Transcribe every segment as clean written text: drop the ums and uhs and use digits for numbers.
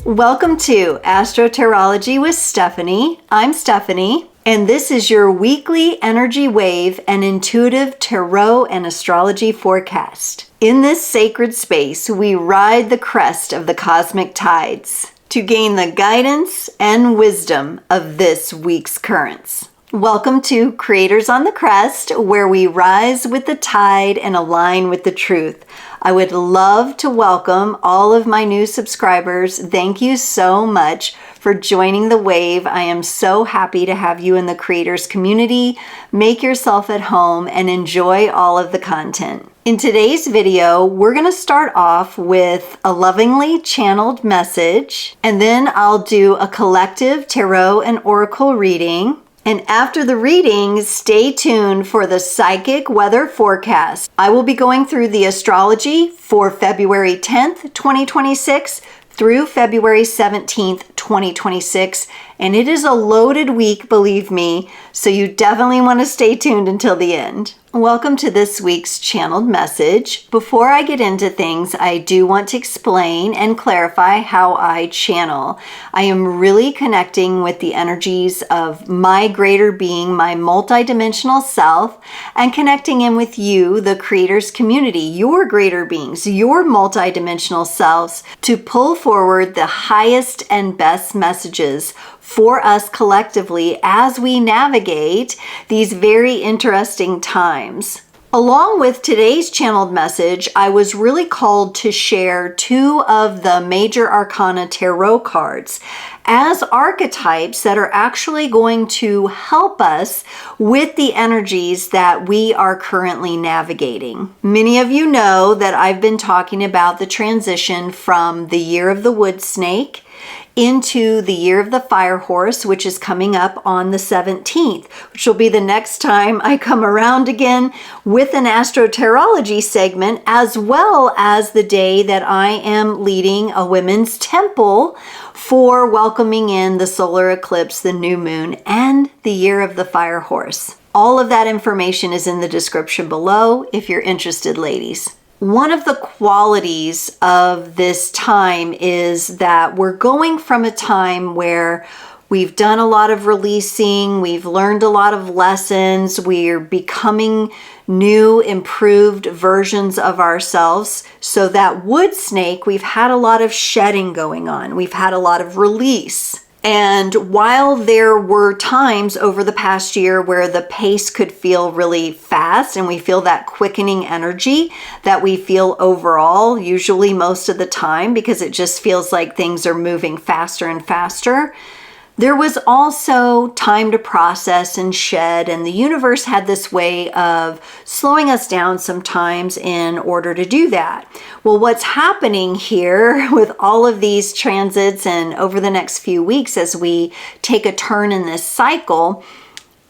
Welcome to Astrotarology with Stephanie. I'm Stephanie, and this is your weekly energy wave and intuitive tarot and astrology forecast. In this sacred space, we ride the crest of the cosmic tides to gain the guidance and wisdom of this week's currents. Welcome to Creators on the Crest, where we rise with the tide and align with the truth. I would love to welcome all of my new subscribers. Thank you so much for joining the wave. I am so happy to have you in the Creators community. Make yourself at home and enjoy all of the content. In today's video, we're going to start off with a lovingly channeled message, and then I'll do a collective tarot and oracle reading. And after the reading, stay tuned for the psychic weather forecast. I will be going through the astrology for February 10th, 2026 through February 17th, 2026. And it is a loaded week, believe me, so you definitely want to stay tuned until the end. Welcome to this week's channeled message. Before I get into things, I do want to explain and clarify how I channel. I am really connecting with the energies of my greater being, my multidimensional self, and connecting in with you, the Creators community, your greater beings, your multidimensional selves, to pull forward the highest and best messages for us collectively as we navigate these very interesting times. Along with today's channeled message, I was really called to share two of the major arcana tarot cards as archetypes that are actually going to help us with the energies that we are currently navigating. Many of you know that I've been talking about the transition from the year of the wood snake into the year of the fire horse, which is coming up on the 17th, which will be the next time I come around again with an astrotarology segment, as well as the day that I am leading a women's temple for welcoming in the solar eclipse, the new moon, and the year of the fire horse. All of that information is in the description below if you're interested, ladies. One of the qualities of this time is that we're going from a time where we've done a lot of releasing, we've learned a lot of lessons, we're becoming new, improved versions of ourselves. So that wood snake, we've had a lot of shedding going on, we've had a lot of release. And while there were times over the past year where the pace could feel really fast and we feel that quickening energy that we feel overall, usually most of the time, because it just feels like things are moving faster and faster, there was also time to process and shed, and the universe had this way of slowing us down sometimes in order to do that. Well, what's happening here with all of these transits and over the next few weeks as we take a turn in this cycle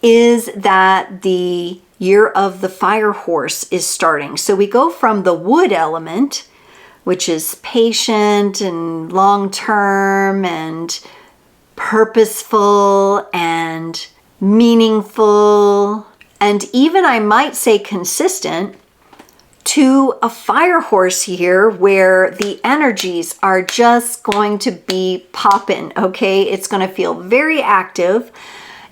is that the year of the fire horse is starting. So we go from the wood element, which is patient and long-term and purposeful and meaningful, and even I might say consistent, to a fire horse year where the energies are just going to be popping, okay? It's going to feel very active,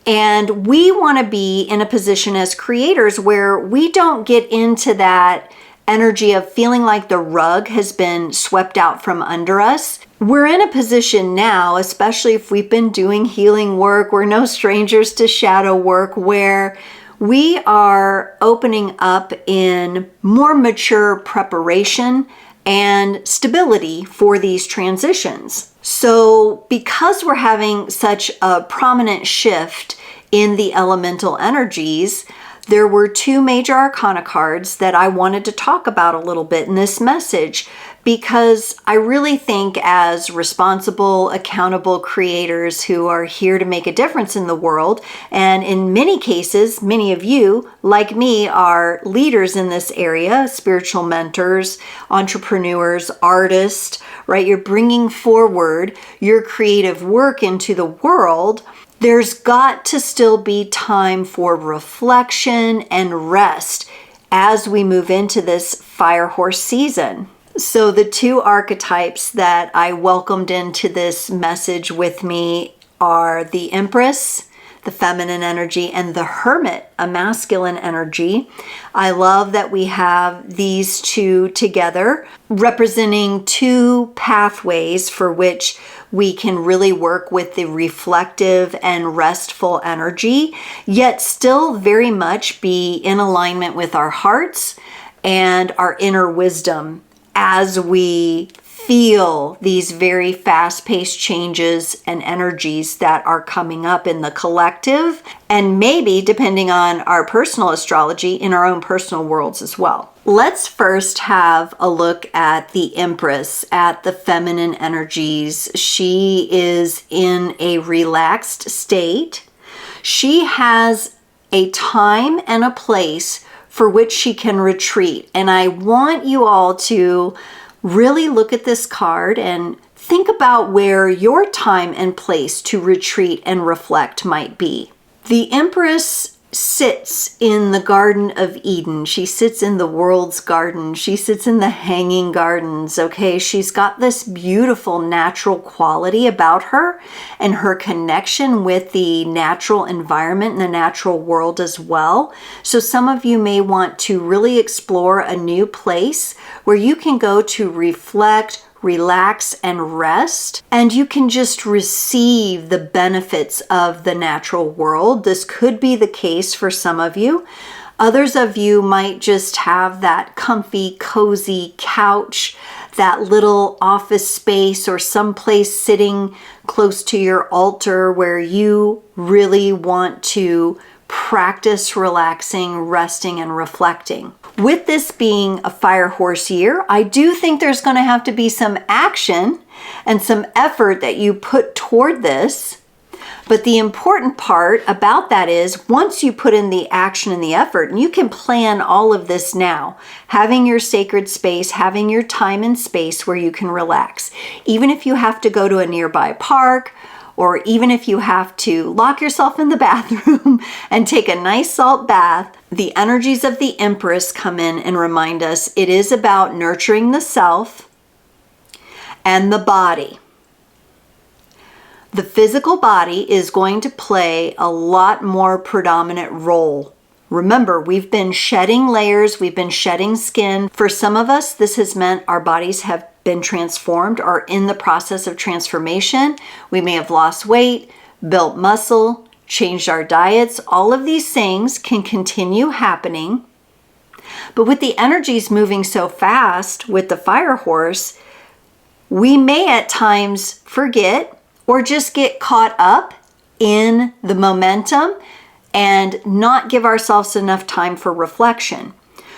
and we want to be in a position as creators where we don't get into that energy of feeling like the rug has been swept out from under us. We're in a position now, especially if we've been doing healing work, we're no strangers to shadow work, where we are opening up in more mature preparation and stability for these transitions. So because we're having such a prominent shift in the elemental energies, there were two major arcana cards that I wanted to talk about a little bit in this message, because I really think as responsible, accountable creators who are here to make a difference in the world, and in many cases, many of you, like me, are leaders in this area, spiritual mentors, entrepreneurs, artists, right? You're bringing forward your creative work into the world. There's got to still be time for reflection and rest as we move into this fire horse season. So the two archetypes that I welcomed into this message with me are the Empress, the feminine energy, and the Hermit, a masculine energy. I love that we have these two together, representing two pathways for which we can really work with the reflective and restful energy, yet still very much be in alignment with our hearts and our inner wisdom as we feel these very fast-paced changes and energies that are coming up in the collective, and maybe, depending on our personal astrology, in our own personal worlds as well. Let's first have a look at the Empress, at the feminine energies. She is in a relaxed state. She has a time and a place for which she can retreat. And I want you all to really look at this card and think about where your time and place to retreat and reflect might be. The Empress sits in the Garden of Eden. She sits in the world's garden. She sits in the hanging gardens, okay? She's got this beautiful natural quality about her and her connection with the natural environment and the natural world as well. So some of you may want to really explore a new place where you can go to reflect, relax, and rest, and you can just receive the benefits of the natural world. This could be the case for some of you. Others of you might just have that comfy, cozy couch, that little office space, or someplace sitting close to your altar where you really want to practice relaxing, resting, and reflecting. With this being a fire horse year, I do think there's going to have to be some action and some effort that you put toward this. But the important part about that is once you put in the action and the effort, and you can plan all of this now, having your sacred space, having your time and space where you can relax. Even if you have to go to a nearby park, or even if you have to lock yourself in the bathroom and take a nice salt bath, the energies of the Empress come in and remind us it is about nurturing the self and the body. The physical body is going to play a lot more predominant role. Remember, we've been shedding layers, we've been shedding skin. For some of us, this has meant our bodies have been transformed or in the process of transformation. We may have lost weight, built muscle, changed our diets. All of these things can continue happening. But with the energies moving so fast with the fire horse, we may at times forget or just get caught up in the momentum and not give ourselves enough time for reflection.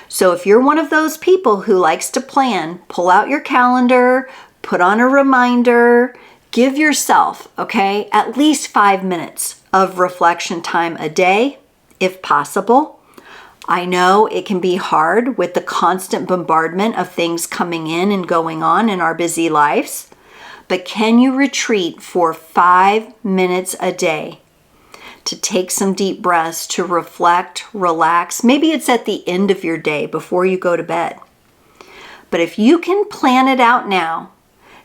So if you're one of those people who likes to plan, pull out your calendar, put on a reminder, give yourself, okay, at least 5 minutes of reflection time a day, if possible. I know it can be hard with the constant bombardment of things coming in and going on in our busy lives, but can you retreat for 5 minutes a day? To take some deep breaths, to reflect, relax. Maybe it's at the end of your day before you go to bed. But if you can plan it out now,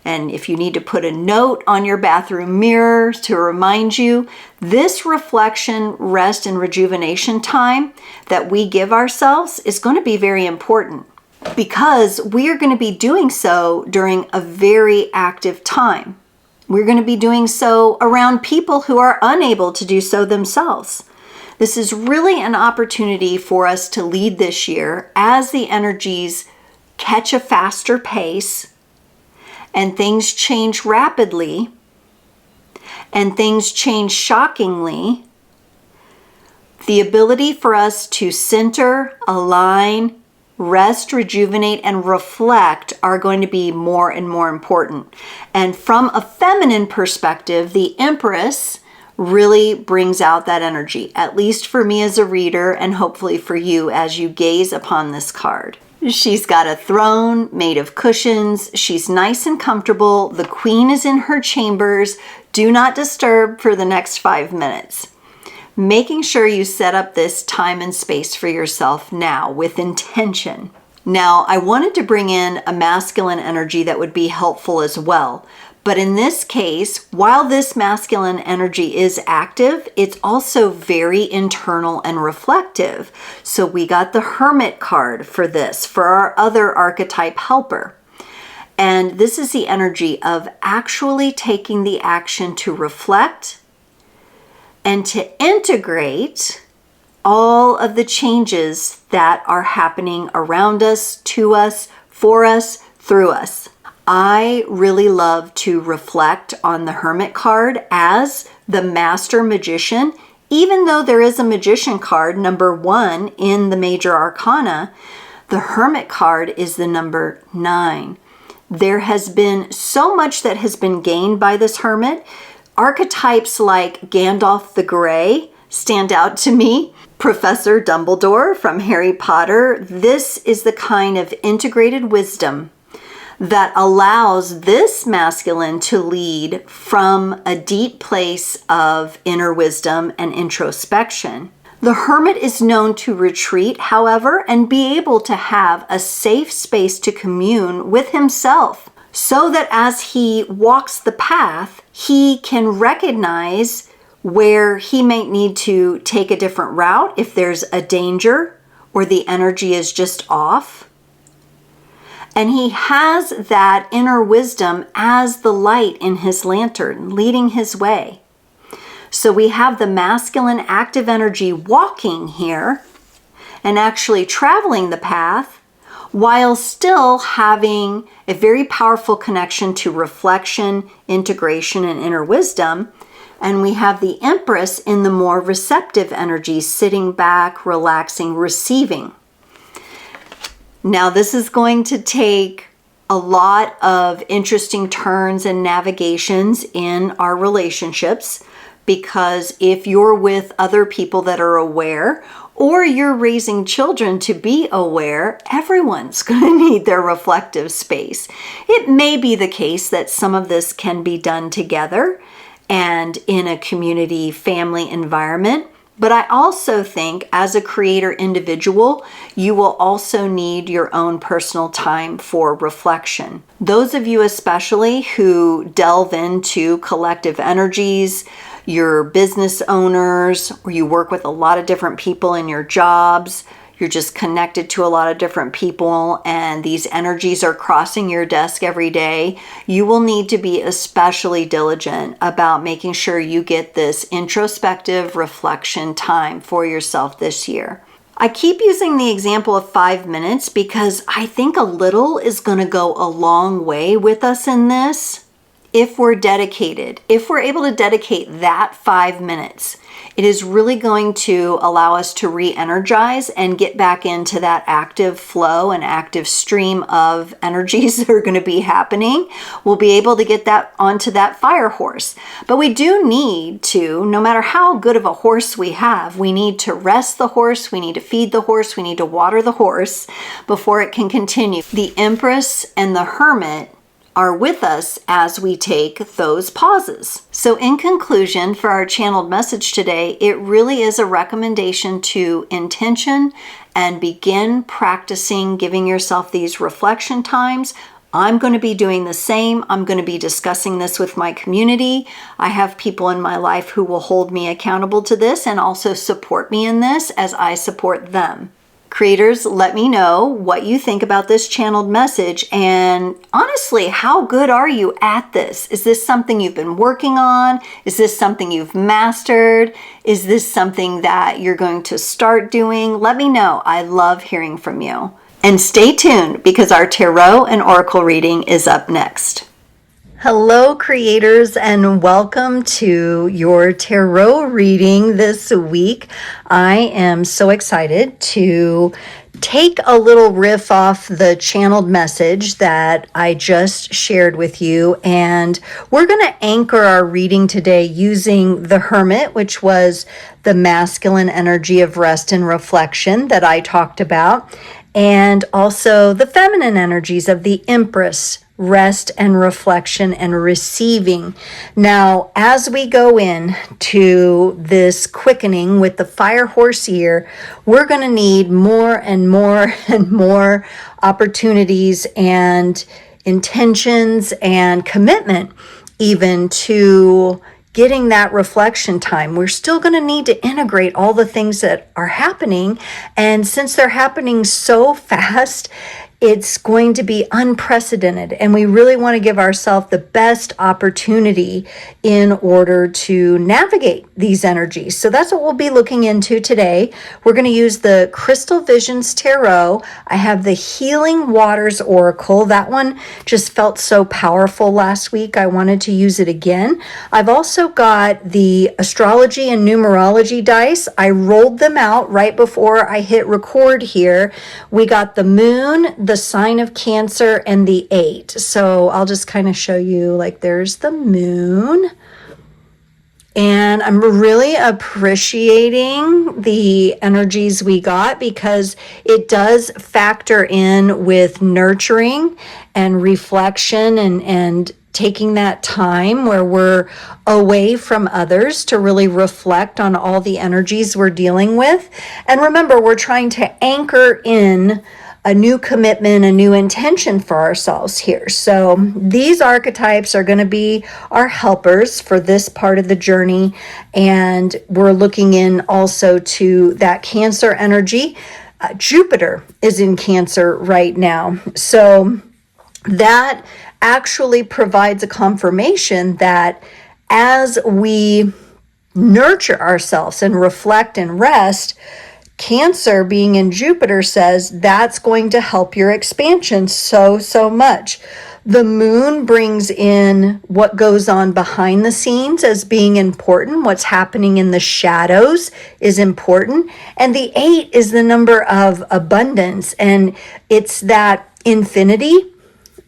and if you need to put a note on your bathroom mirror to remind you, this reflection, rest, and rejuvenation time that we give ourselves is going to be very important because we are going to be doing so during a very active time. We're going to be doing so around people who are unable to do so themselves. This is really an opportunity for us to lead this year as the energies catch a faster pace and things change rapidly and things change shockingly. The ability for us to center, align, rest, rejuvenate, and reflect are going to be more and more important. And from a feminine perspective, the Empress really brings out that energy, at least for me as a reader, and hopefully for you as you gaze upon this card. She's got a throne made of cushions. She's nice and comfortable. The queen is in her chambers. Do not disturb for the next 5 minutes. Making sure you set up this time and space for yourself now with intention. Now, I wanted to bring in a masculine energy that would be helpful as well. But in this case, while this masculine energy is active, it's also very internal and reflective. So we got the Hermit card for this, for our other archetype helper. And this is the energy of actually taking the action to reflect and to integrate all of the changes that are happening around us, to us, for us, through us. I really love to reflect on the Hermit card as the Master Magician. Even though there is a Magician card, number 1 in the Major Arcana, the Hermit card is the number 9. There has been so much that has been gained by this Hermit. Archetypes like Gandalf the Grey stand out to me. Professor Dumbledore from Harry Potter. This is the kind of integrated wisdom that allows this masculine to lead from a deep place of inner wisdom and introspection. The Hermit is known to retreat, however, and be able to have a safe space to commune with himself, so that as he walks the path, he can recognize where he might need to take a different route if there's a danger or the energy is just off. And he has that inner wisdom as the light in his lantern, leading his way. So we have the masculine active energy walking here and actually traveling the path while still having a very powerful connection to reflection, integration, and inner wisdom. And we have the Empress in the more receptive energy, sitting back, relaxing, receiving. Now, this is going to take a lot of interesting turns and navigations in our relationships, because if you're with other people that are aware, or you're raising children to be aware, everyone's going to need their reflective space. It may be the case that some of this can be done together and in a community family environment. But I also think as a creator individual, you will also need your own personal time for reflection. Those of you especially who delve into collective energies, you're business owners, or you work with a lot of different people in your jobs, you're just connected to a lot of different people, and these energies are crossing your desk every day, you will need to be especially diligent about making sure you get this introspective reflection time for yourself this year. I keep using the example of 5 minutes because I think a little is going to go a long way with us in this. If we're dedicated, if we're able to dedicate that 5 minutes, it is really going to allow us to re-energize and get back into that active flow and active stream of energies that are going to be happening. We'll be able to get that onto that fire horse. But we do need to, no matter how good of a horse we have, we need to rest the horse, we need to feed the horse, we need to water the horse before it can continue. The Empress and the Hermit are with us as we take those pauses. So in conclusion, for our channeled message today, it really is a recommendation to intention and begin practicing giving yourself these reflection times. I'm going to be doing the same. I'm going to be discussing this with my community. I have people in my life who will hold me accountable to this and also support me in this as I support them. Creators, let me know what you think about this channeled message, and honestly, how good are you at this? Is this something you've been working on? Is this something you've mastered? Is this something that you're going to start doing? Let me know. I love hearing from you. And stay tuned because our tarot and oracle reading is up next. Hello, creators, and welcome to your tarot reading this week. I am so excited to take a little riff off the channeled message that I just shared with you, and we're going to anchor our reading today using the Hermit, which was the masculine energy of rest and reflection that I talked about, and also the feminine energies of the Empress, rest and reflection and receiving. Now, as we go in to this quickening with the fire horse year, we're going to need more and more and more opportunities and intentions and commitment even to getting that reflection time. We're still going to need to integrate all the things that are happening. And since they're happening so fast, it's going to be unprecedented. And we really want to give ourselves the best opportunity in order to navigate these energies. So that's what we'll be looking into today. We're going to use the Crystal Visions Tarot. I have the Healing Waters Oracle. That one just felt so powerful last week. I wanted to use it again. I've also got the Astrology and Numerology dice. I rolled them out right before I hit record here. We got the Moon, the sign of Cancer, and the 8. So I'll just kind of show you, like, there's the Moon. And I'm really appreciating the energies we got because it does factor in with nurturing and reflection and taking that time where we're away from others to really reflect on all the energies we're dealing with. And remember, we're trying to anchor in a new commitment, a new intention for ourselves here. So these archetypes are going to be our helpers for this part of the journey. And we're looking in also to that Cancer energy. Jupiter is in Cancer right now. So that actually provides a confirmation that as we nurture ourselves and reflect and rest, Cancer being in Jupiter says that's going to help your expansion so much. The Moon brings in what goes on behind the scenes as being important. What's happening in the shadows is important. And the 8 is the number of abundance. And it's that infinity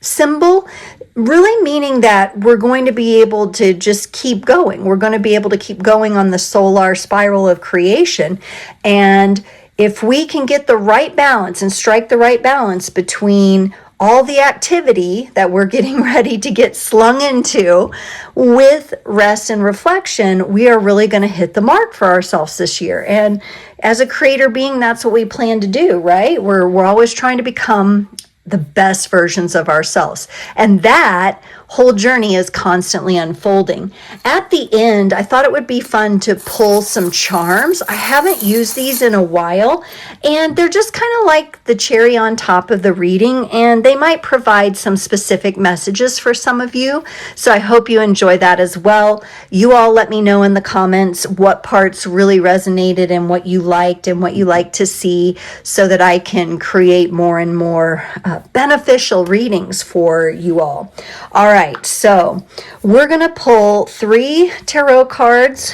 symbol, really meaning that we're going to be able to just keep going. We're going to be able to keep going on the solar spiral of creation. And if we can get the right balance and strike the right balance between all the activity that we're getting ready to get slung into with rest and reflection, we are really going to hit the mark for ourselves this year. And as a creator being, that's what we plan to do, right? We're always trying to become the best versions of ourselves. And that whole journey is constantly unfolding. At the end, I thought it would be fun to pull some charms. I haven't used these in a while, and they're just kind of like the cherry on top of the reading, and they might provide some specific messages for some of you. So I hope you enjoy that as well. You all let me know in the comments what parts really resonated and what you liked and what you like to see so that I can create more and more beneficial readings for you all. All right, so we're going to pull 3 tarot cards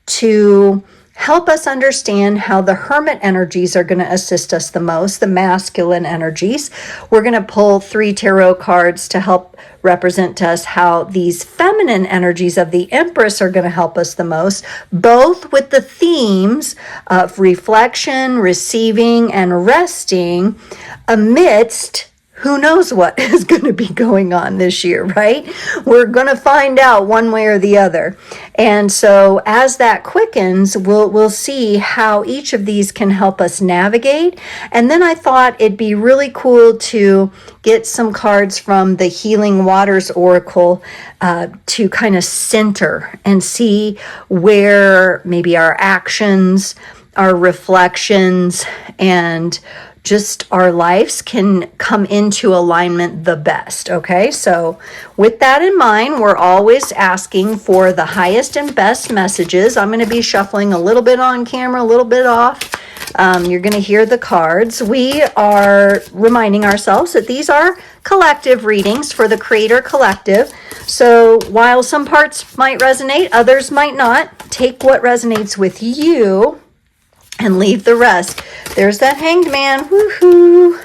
to help us understand how the Hermit energies are going to assist us the most, the masculine energies. We're going to pull 3 tarot cards to help represent to us how these feminine energies of the Empress are going to help us the most, both with the themes of reflection, receiving, and resting amidst who knows what is going to be going on this year, right? We're going to find out one way or the other. And so as that quickens, we'll see how each of these can help us navigate. And then I thought it'd be really cool to get some cards from the Healing Waters Oracle to kind of center and see where maybe our actions, our reflections, and just our lives can come into alignment the best. Okay, so with that in mind, we're always asking for the highest and best messages. I'm going to be shuffling a little bit on camera, a little bit off. You're going to hear the cards. We are reminding ourselves that these are collective readings for the Creator Collective. So while some parts might resonate, others might not. Take what resonates with you and leave the rest. There's that Hanged Man. Woohoo!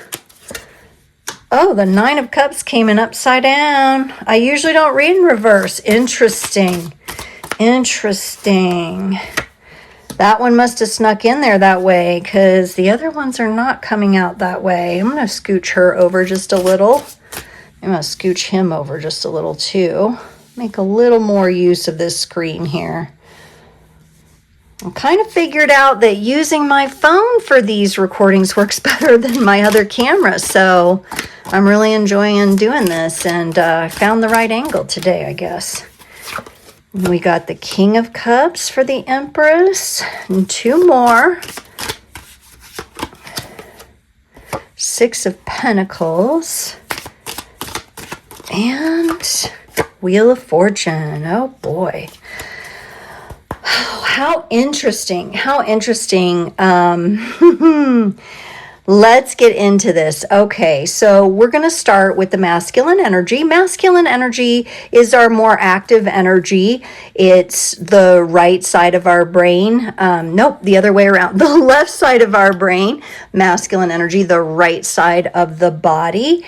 Oh, the 9 of Cups came in upside down. I usually don't read in reverse. Interesting. Interesting. That one must have snuck in there that way because the other ones are not coming out that way. I'm going to scooch her over just a little. I'm going to scooch him over just a little too. Make a little more use of this screen here. I kind of figured out that using my phone for these recordings works better than my other camera. So I'm really enjoying doing this, and found the right angle today, I guess. We got the King of Cups for the Empress, and 2 more. Six of Pentacles. And Wheel of Fortune. Oh boy. Oh, how interesting. How interesting. Let's get into this. Okay, so we're going to start with the masculine energy. Masculine energy is our more active energy. It's the right side of our brain. Nope, the other way around. The left side of our brain, masculine energy, the right side of the body.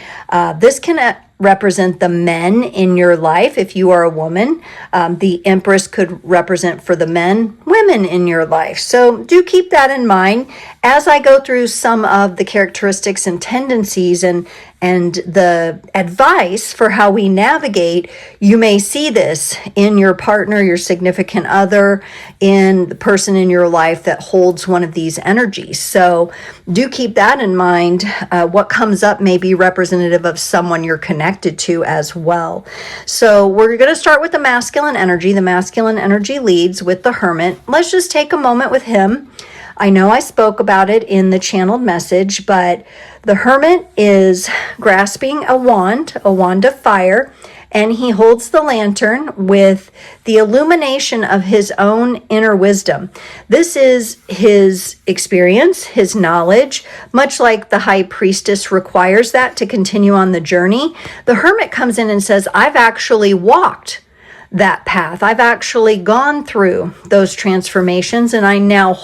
This can represent the men in your life if you are a woman. The Empress could represent for the men, women in your life. So do keep that in mind as I go through some of the characteristics and tendencies and the advice for how we navigate. You may see this in your partner, your significant other, in the person in your life that holds one of these energies. So do keep that in mind. What comes up may be representative of someone you're connected to as well. So we're going to start with the masculine energy. The masculine energy leads with the Hermit. Let's just take a moment with him. I know I spoke about it in the channeled message, but the Hermit is grasping a wand of fire, and he holds the lantern with the illumination of his own inner wisdom. This is his experience, his knowledge, much like the High Priestess requires that to continue on the journey. The Hermit comes in and says, I've actually walked that path. I've actually gone through those transformations, and I now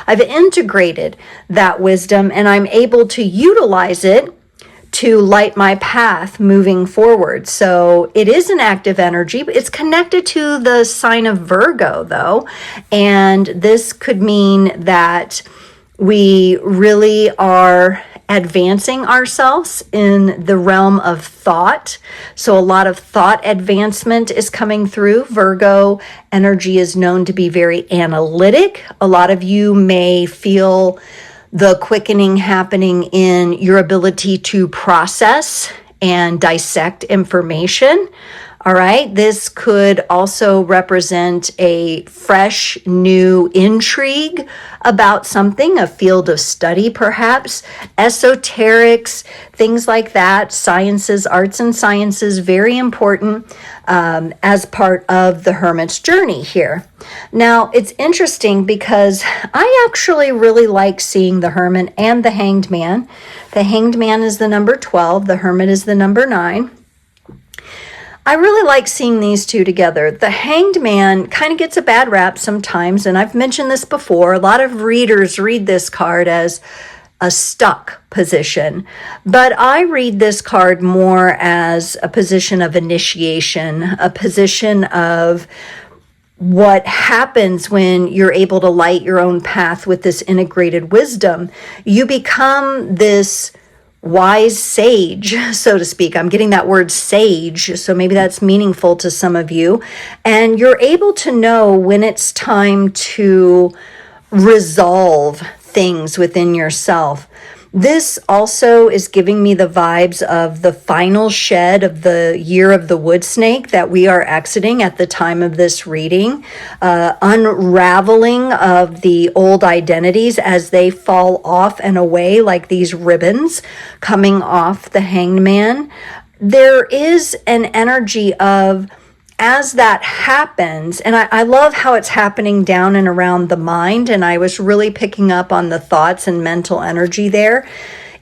I've integrated that wisdom, and I'm able to utilize it to light my path moving forward. So it is an active energy, but it's connected to the sign of Virgo though. And this could mean that we really are advancing ourselves in the realm of thought. So a lot of thought advancement is coming through. Virgo energy is known to be very analytic. A lot of you may feel the quickening happening in your ability to process and dissect information. All right, this could also represent a fresh, new intrigue about something, a field of study perhaps, esoterics, things like that, sciences, arts and sciences, very important as part of the Hermit's journey here. Now, it's interesting because I actually really like seeing the Hermit and the Hanged Man. The Hanged Man is the number 12, the Hermit is the number 9. I really like seeing these two together. The Hanged Man kind of gets a bad rap sometimes, and I've mentioned this before. A lot of readers read this card as a stuck position, but I read this card more as a position of initiation, a position of what happens when you're able to light your own path with this integrated wisdom. You become this wise sage, so to speak. I'm getting that word sage, so maybe that's meaningful to some of you. And you're able to know when it's time to resolve things within yourself. This also is giving me the vibes of the final shed of the year of the wood snake that we are exiting at the time of this reading. Unraveling of the old identities as they fall off and away like these ribbons coming off the Hanged Man. There is an energy of, as that happens, and I love how it's happening down and around the mind, and I was really picking up on the thoughts and mental energy there.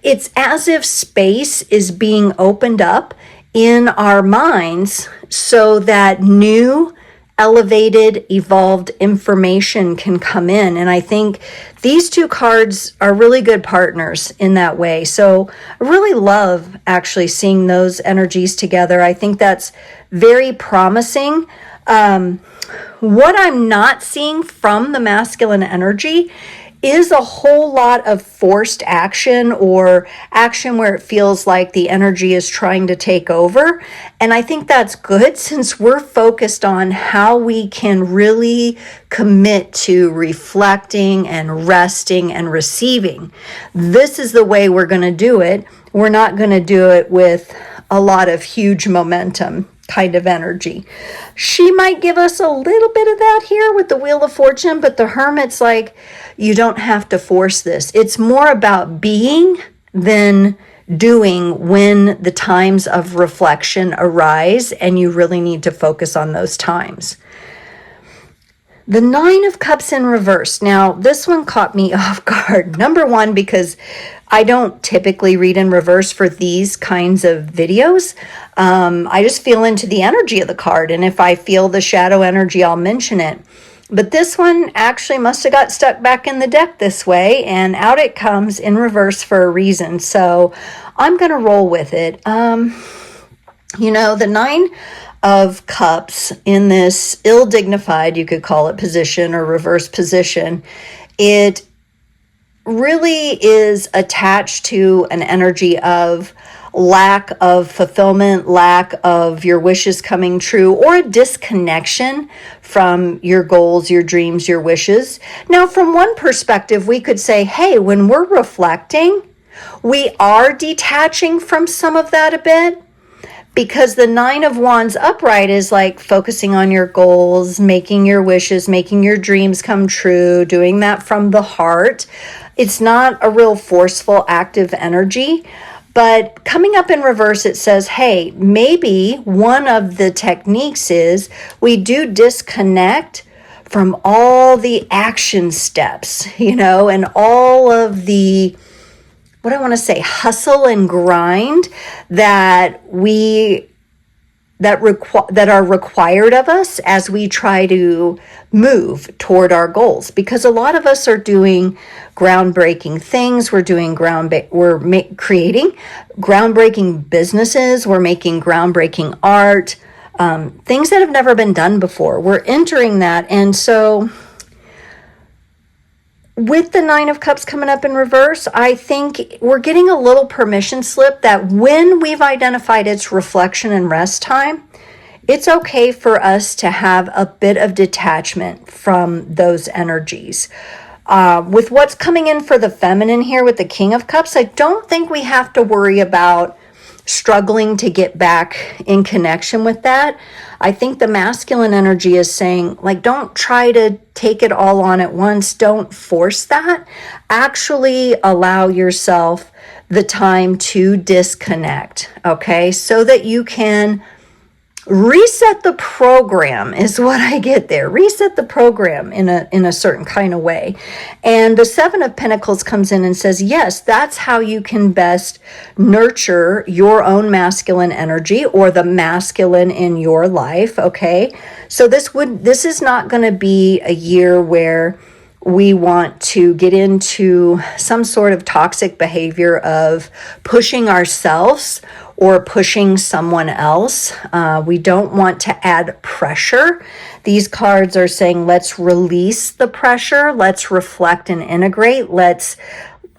It's as if space is being opened up in our minds so that new, elevated, evolved information can come in. And I think these two cards are really good partners in that way. So I really love actually seeing those energies together. I think that's very promising. What I'm not seeing from the masculine energy is a whole lot of forced action or action where it feels like the energy is trying to take over. And I think that's good since we're focused on how we can really commit to reflecting and resting and receiving. This is the way we're going to do it. We're not going to do it with a lot of huge momentum kind of energy. She might give us a little bit of that here with the Wheel of Fortune, but the Hermit's like, you don't have to force this. It's more about being than doing when the times of reflection arise, and you really need to focus on those times. The Nine of Cups in reverse. Now, this one caught me off guard. Number one, because I don't typically read in reverse for these kinds of videos. I just feel into the energy of the card, and if I feel the shadow energy, I'll mention it. But this one actually must have got stuck back in the deck this way, and out it comes in reverse for a reason. So I'm going to roll with it. The Nine of Cups in this ill-dignified, you could call it, position or reverse position, it really is attached to an energy of lack of fulfillment, lack of your wishes coming true, or a disconnection from your goals, your dreams, your wishes. Now, from one perspective, we could say, hey, when we're reflecting, we are detaching from some of that a bit, because the Nine of Wands upright is like focusing on your goals, making your wishes, making your dreams come true, doing that from the heart. It's not a real forceful, active energy. But coming up in reverse, it says, hey, maybe one of the techniques is we do disconnect from all the action steps, and all of the, what I want to say, hustle and grind that are required of us as we try to move toward our goals. Because a lot of us are doing groundbreaking things. We're doing creating groundbreaking businesses. We're making groundbreaking art, things that have never been done before. We're entering that. And so with the Nine of Cups coming up in reverse, I think we're getting a little permission slip that when we've identified its reflection and rest time, it's okay for us to have a bit of detachment from those energies. With what's coming in for the feminine here with the King of Cups, I don't think we have to worry about struggling to get back in connection with that. I think the masculine energy is saying, like, don't try to take it all on at once. Don't force that. Actually allow yourself the time to disconnect, okay? So that you can reset the program is what I get there. Reset the program in a certain kind of way. And the Seven of Pentacles comes in and says, yes, that's how you can best nurture your own masculine energy or the masculine in your life, okay? So this is not going to be a year where we want to get into some sort of toxic behavior of pushing ourselves or pushing someone else. We don't want to add pressure. These cards are saying, let's release the pressure. Let's reflect and integrate. Let's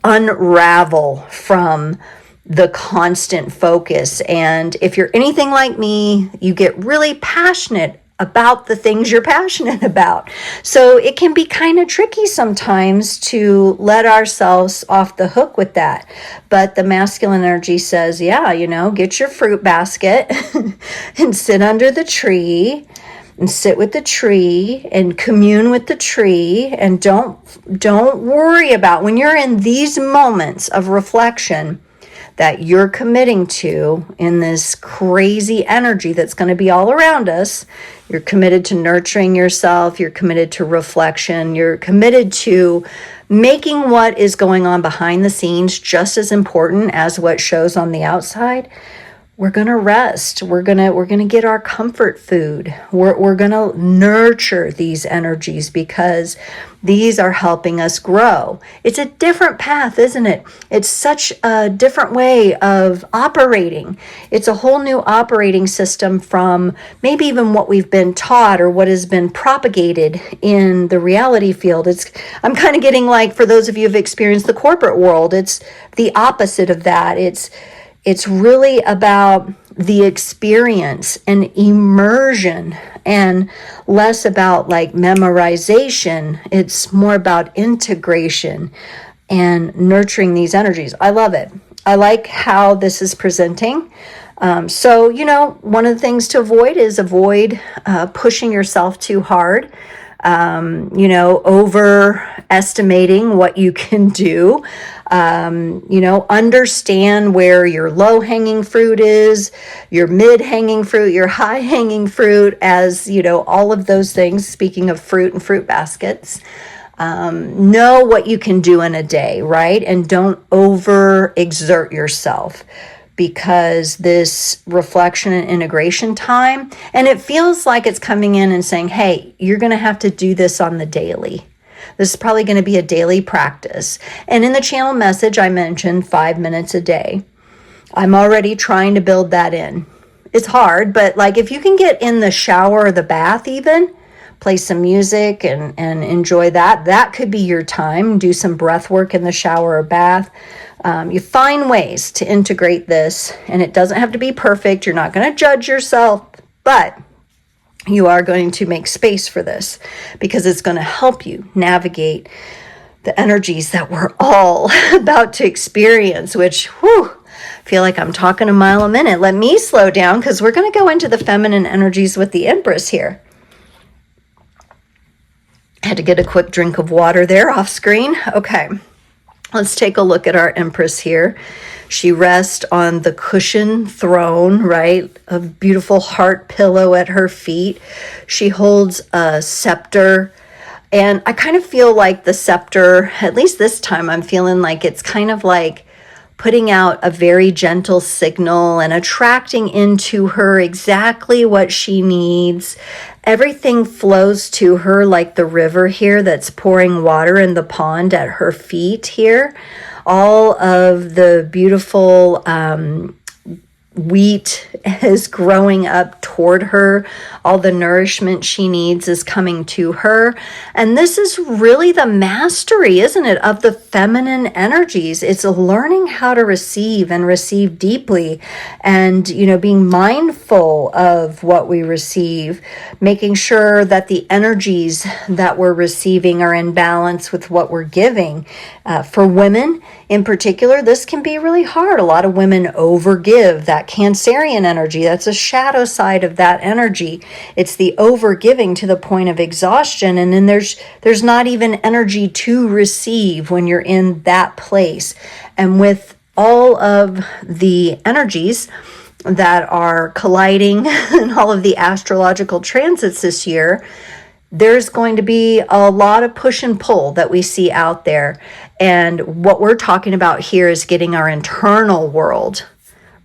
unravel from the constant focus. And if you're anything like me, you get really passionate about the things you're passionate about. So it can be kind of tricky sometimes to let ourselves off the hook with that. But the masculine energy says, yeah, get your fruit basket and sit under the tree and sit with the tree and commune with the tree. And don't worry about when you're in these moments of reflection that you're committing to in this crazy energy that's going to be all around us. You're committed to nurturing yourself. You're committed to reflection. You're committed to making what is going on behind the scenes just as important as what shows on the outside. we're going to rest. We're going to get our comfort food. We're going to nurture these energies because these are helping us grow. It's a different path, isn't it? It's such a different way of operating. It's a whole new operating system from maybe even what we've been taught or what has been propagated in the reality field. I'm kind of getting like, for those of you who've experienced the corporate world, it's the opposite of that. It's really about the experience and immersion and less about like memorization. It's more about integration and nurturing these energies. I love it. I like how this is presenting. So, one of the things to avoid is pushing yourself too hard. Overestimating what you can do. Understand where your low-hanging fruit is, your mid-hanging fruit, your high-hanging fruit, as, all of those things, speaking of fruit and fruit baskets. Know what you can do in a day, right? And don't overexert yourself, because this reflection and integration time, and it feels like it's coming in and saying, hey, you're going to have to do this on the daily. This is probably going to be a daily practice. And in the channel message, I mentioned 5 minutes a day. I'm already trying to build that in. It's hard, but like if you can get in the shower or the bath even, play some music and enjoy that. That could be your time. Do some breath work in the shower or bath. You find ways to integrate this, and it doesn't have to be perfect. You're not going to judge yourself, but you are going to make space for this because it's going to help you navigate the energies that we're all about to experience, which, I feel like I'm talking a mile a minute. Let me slow down because we're going to go into the feminine energies with the Empress here. I had to get a quick drink of water there off screen. Okay, let's take a look at our Empress here. She rests on the cushion throne, right? A beautiful heart pillow at her feet. She holds a scepter. And I kind of feel like the scepter, at least this time, I'm feeling like it's kind of like putting out a very gentle signal and attracting into her exactly what she needs. Everything flows to her like the river here that's pouring water in the pond at her feet here. All of the beautiful wheat is growing up toward her. All the nourishment she needs is coming to her. And this is really the mastery, isn't it, of the feminine energies. It's learning how to receive and receive deeply and, being mindful of what we receive, making sure that the energies that we're receiving are in balance with what we're giving. For women in particular, this can be really hard. A lot of women overgive. That Cancerian energy, that's a shadow side of that energy. It's the overgiving to the point of exhaustion, and then there's not even energy to receive when you're in that place. And with all of the energies that are colliding in all of the astrological transits this year, there's going to be a lot of push and pull that we see out there. And what we're talking about here is getting our internal world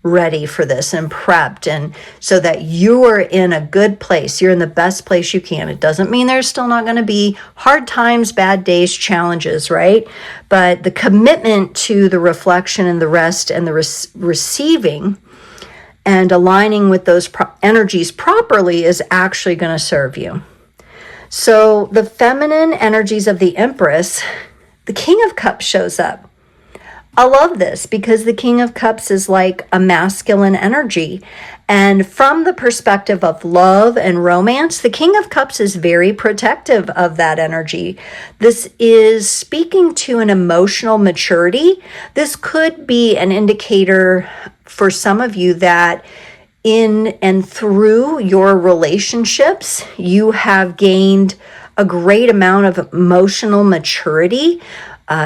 ready for this and prepped, and so that you're in a good place. You're in the best place you can. It doesn't mean there's still not going to be hard times, bad days, challenges, right? But the commitment to the reflection and the rest and the receiving and aligning with those energies properly is actually going to serve you. So the feminine energies of the Empress, the King of Cups shows up. I love this because the King of Cups is like a masculine energy. And from the perspective of love and romance, the King of Cups is very protective of that energy. This is speaking to an emotional maturity. This could be an indicator for some of you that in and through your relationships, you have gained a great amount of emotional maturity.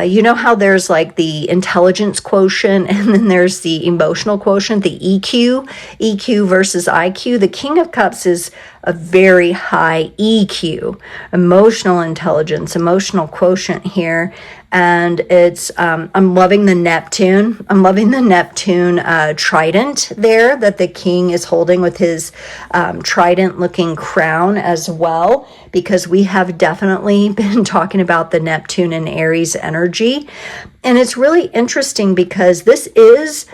You know how there's like the intelligence quotient and then there's the emotional quotient, the EQ versus IQ. The King of Cups is a very high EQ, emotional intelligence, emotional quotient here. And it's, I'm loving the Neptune. I'm loving the Neptune trident there that the king is holding with his trident looking crown as well, because we have definitely been talking about the Neptune and Aries energy. And it's really interesting because this is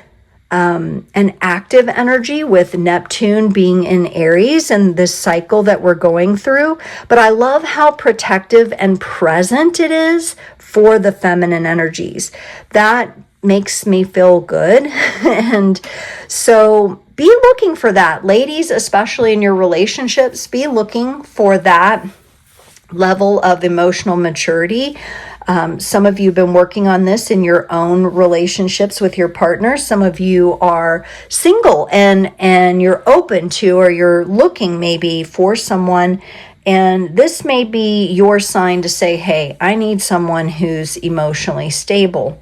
an active energy with Neptune being in Aries and this cycle that we're going through. But I love how protective and present it is for the feminine energies. That makes me feel good. And so be looking for that. Ladies, especially in your relationships, be looking for that level of emotional maturity. Some of you have been working on this in your own relationships with your partner. Some of you are single and you're open to, or you're looking maybe for someone. And this may be your sign to say, hey, I need someone who's emotionally stable.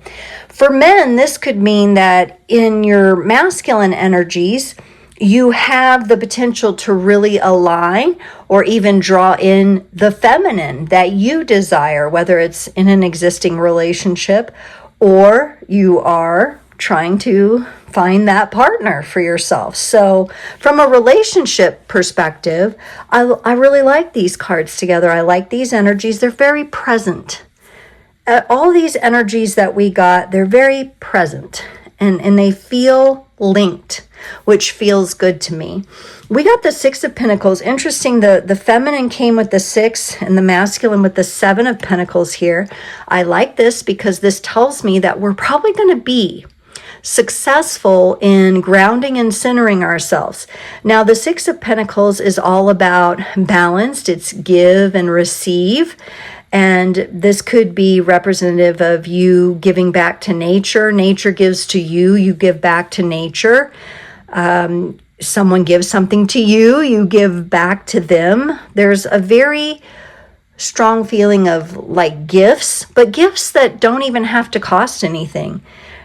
For men, this could mean that in your masculine energies, you have the potential to really align or even draw in the feminine that you desire, whether it's in an existing relationship or you are trying to find that partner for yourself. So from a relationship perspective, I really like these cards together. I like these energies. They're very present. All these energies that we got, they're very present and they feel linked, which feels good to me. We got the Six of Pentacles. Interesting, the feminine came with the 6 and the masculine with the 7 of Pentacles here. I like this because this tells me that we're probably going to be successful in grounding and centering ourselves. Now, the Six of Pentacles is all about balanced. It's give and receive. And this could be representative of you giving back to nature. Nature gives to you, you give back to nature. Someone gives something to you, you give back to them. There's a very strong feeling of like gifts, but gifts that don't even have to cost anything.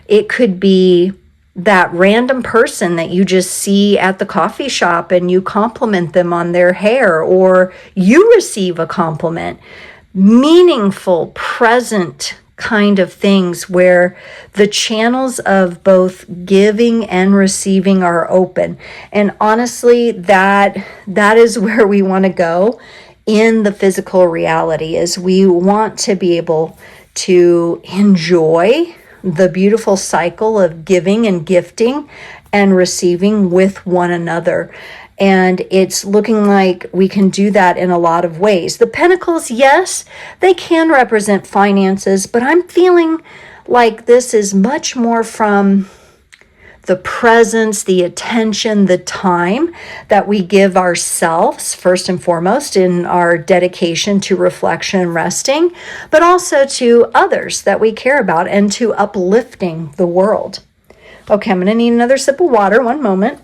It could be that random person that you just see at the coffee shop and you compliment them on their hair, or you receive a compliment. Meaningful, present kind of things where the channels of both giving and receiving are open. And honestly, that is where we want to go in the physical reality, is we want to be able to enjoy the beautiful cycle of giving and gifting and receiving with one another. And it's looking like we can do that in a lot of ways. The Pentacles, yes, they can represent finances, but I'm feeling like this is much more from the presence, the attention, the time that we give ourselves, first and foremost, in our dedication to reflection and resting, but also to others that we care about and to uplifting the world. Okay, I'm going to need another sip of water. One moment.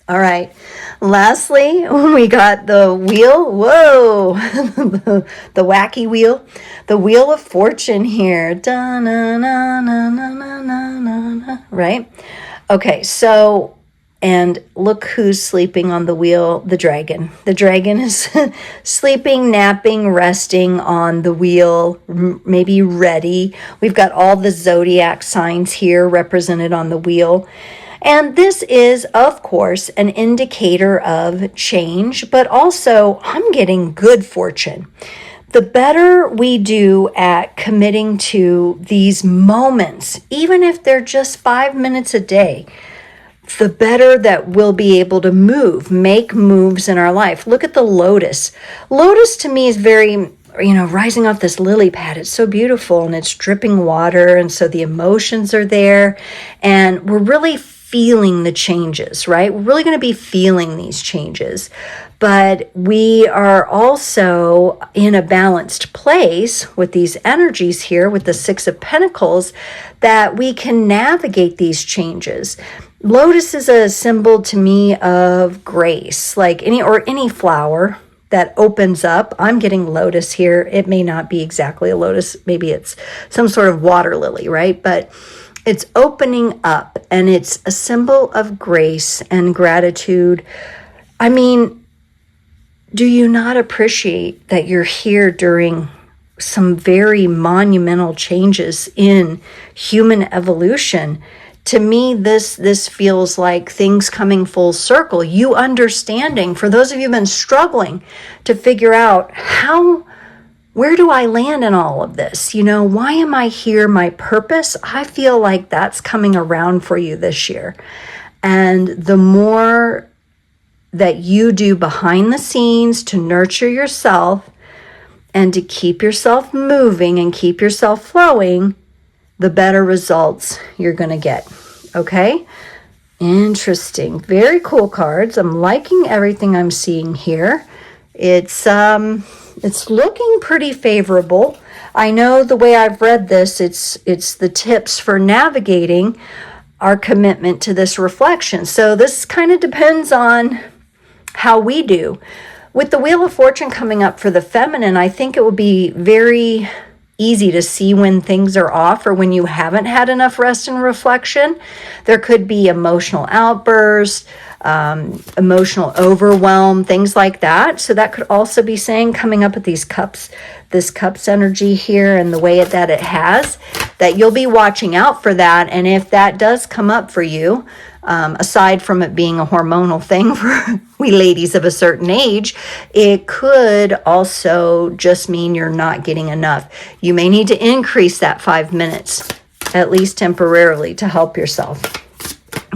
All right. Lastly, we got the wheel. Whoa, the wacky wheel. The Wheel of Fortune here. Right? Okay, so, and look who's sleeping on the wheel, the dragon. The dragon is sleeping, napping, resting on the wheel, maybe ready. We've got all the zodiac signs here represented on the wheel. And this is, of course, an indicator of change, but also I'm getting good fortune. The better we do at committing to these moments, even if they're just 5 minutes a day, the better that we'll be able to make moves in our life. Look at the lotus. Lotus to me is very, rising off this lily pad. It's so beautiful and it's dripping water. And so the emotions are there and we're really feeling the changes, right? We're really going to be feeling these changes, but we are also in a balanced place with these energies here with the Six of Pentacles that we can navigate these changes. Lotus is a symbol to me of grace, like any flower that opens up. I'm getting lotus here. It may not be exactly a lotus. Maybe it's some sort of water lily, right? But it's opening up and it's a symbol of grace and gratitude. I mean, Do you not appreciate that you're here during some very monumental changes in human evolution? To me, this feels like things coming full circle. You understanding, for those of you who've been struggling to figure out where do I land in all of this? Why am I here? My purpose? I feel like that's coming around for you this year. And the more that you do behind the scenes to nurture yourself and to keep yourself moving and keep yourself flowing, the better results you're going to get. Okay? Interesting. Very cool cards. I'm liking everything I'm seeing here. It's looking pretty favorable. I know the way I've read this, it's the tips for navigating our commitment to this reflection. So this kind of depends on how we do. With the Wheel of Fortune coming up for the feminine, I think it will be very easy to see when things are off or when you haven't had enough rest and reflection. There could be emotional outbursts, emotional overwhelm, things like that. So that could also be saying, coming up with these cups, this cups energy here and the way that it has, that you'll be watching out for that. And if that does come up for you, aside from it being a hormonal thing for we ladies of a certain age, it could also just mean you're not getting enough. You may need to increase that 5 minutes, at least temporarily, to help yourself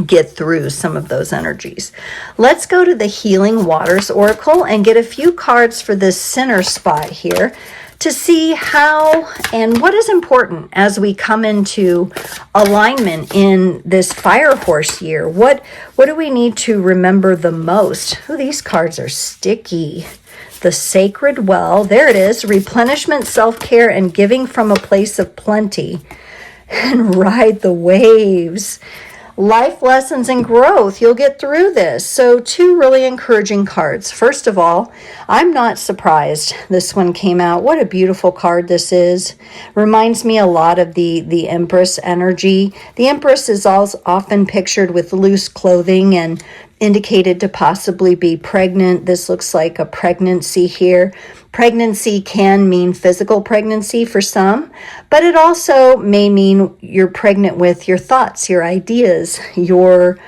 get through some of those energies. Let's go to the Healing Waters Oracle and get a few cards for this center spot here to see how and what is important as we come into alignment in this fire horse year. What do we need to remember the most? Oh, these cards are sticky. The Sacred Well, there it is. Replenishment, self-care, and giving from a place of plenty. And ride the waves. Life lessons and growth. You'll get through this. So 2 really encouraging cards. First of all, I'm not surprised this one came out. What a beautiful card this is. Reminds me a lot of the Empress energy. The Empress is also often pictured with loose clothing and indicated to possibly be pregnant. This looks like a pregnancy here. Pregnancy can mean physical pregnancy for some, but it also may mean you're pregnant with your thoughts, your ideas, your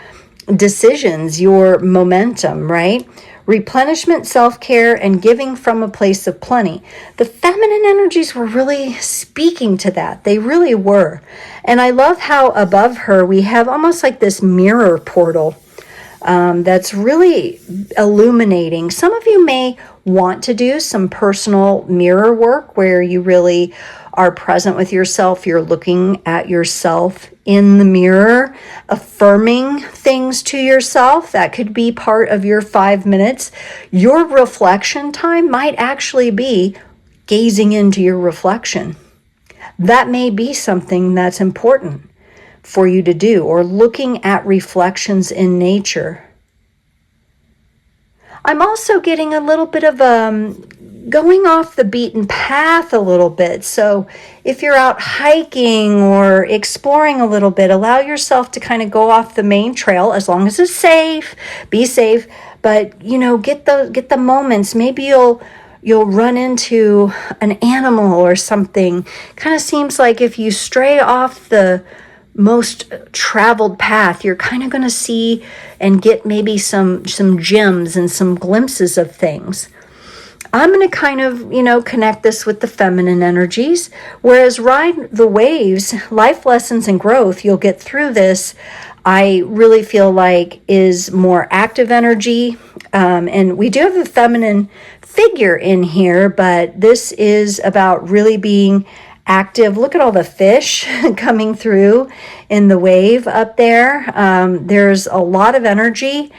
decisions, your momentum, right? Replenishment, self-care, and giving from a place of plenty. The feminine energies were really speaking to that. They really were. And I love how above her we have almost like this mirror portal that's really illuminating. Some of you may want to do some personal mirror work where you really are present with yourself. You're looking at yourself in the mirror, affirming things to yourself. That could be part of your 5 minutes. Your reflection time might actually be gazing into your reflection. That may be something that's important for you to do, or looking at reflections in nature. I'm also getting a little bit of going off the beaten path a little bit. So if you're out hiking or exploring a little bit, allow yourself to kind of go off the main trail, as long as it's safe. Be safe, but get the moments. Maybe you'll run into an animal or something. Kind of seems like if you stray off the most traveled path, you're kind of going to see and get maybe some gems and some glimpses of things. I'm going to kind of, connect this with the feminine energies, whereas ride the waves, life lessons and growth, you'll get through this, I really feel like is more active energy. And we do have a feminine figure in here, but this is about really being active. Look at all the fish coming through in the wave up there. There's a lot of energy.